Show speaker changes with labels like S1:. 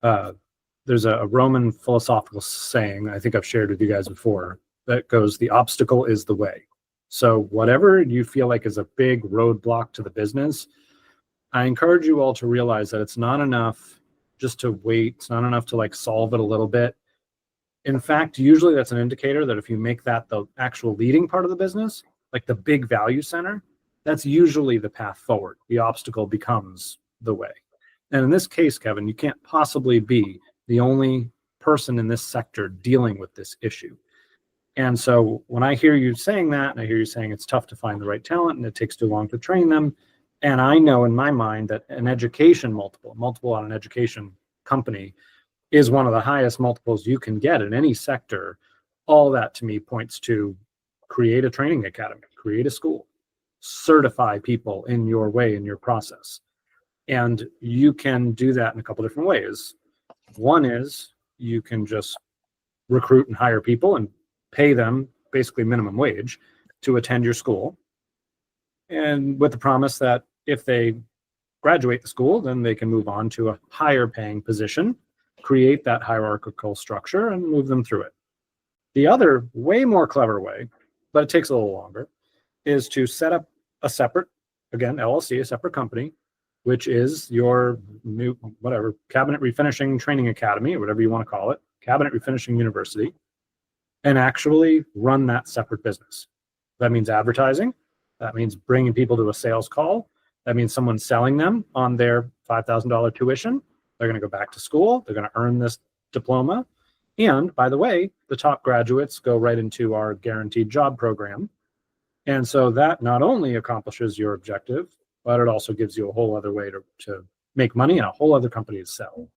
S1: Uh, there's a Roman philosophical saying I think I've shared with you guys before that goes, "The obstacle is the way." So whatever you feel like is a big roadblock to the business, I encourage you all to realize that it's not enough just to wait. It's not enough to like solve it a little bit. In fact, usually that's an indicator that if you make that the actual leading part of the business, like the big value center, that's usually the path forward. The obstacle becomes the way. And in this case, Kevin, you can't possibly be the only person in this sector dealing with this issue. And so when I hear you saying that, and I hear you saying it's tough to find the right talent and it takes too long to train them, and I know in my mind that an education multiple on an education company is one of the highest multiples you can get in any sector. All that to me points to create a training academy, create a school, certify people in your way, in your process. And you can do that in a couple different ways. One is you can just recruit and hire people and pay them basically minimum wage to attend your school. And with the promise that if they graduate the school, then they can move on to a higher paying position, create that hierarchical structure and move them through it. The other way more clever way, but it takes a little longer, is to set up a separate, again, LLC, a separate company, which is your new, whatever, cabinet refinishing training academy, or whatever you want to call it, cabinet refinishing university, and actually run that separate business. That means advertising. That means bringing people to a sales call. That means someone selling them on their $5,000 tuition. They're going to go back to school. They're going to earn this diploma. And by the way, the top graduates go right into our guaranteed job program. And so that not only accomplishes your objective, but it also gives you a whole other way to make money and a whole other company to sell.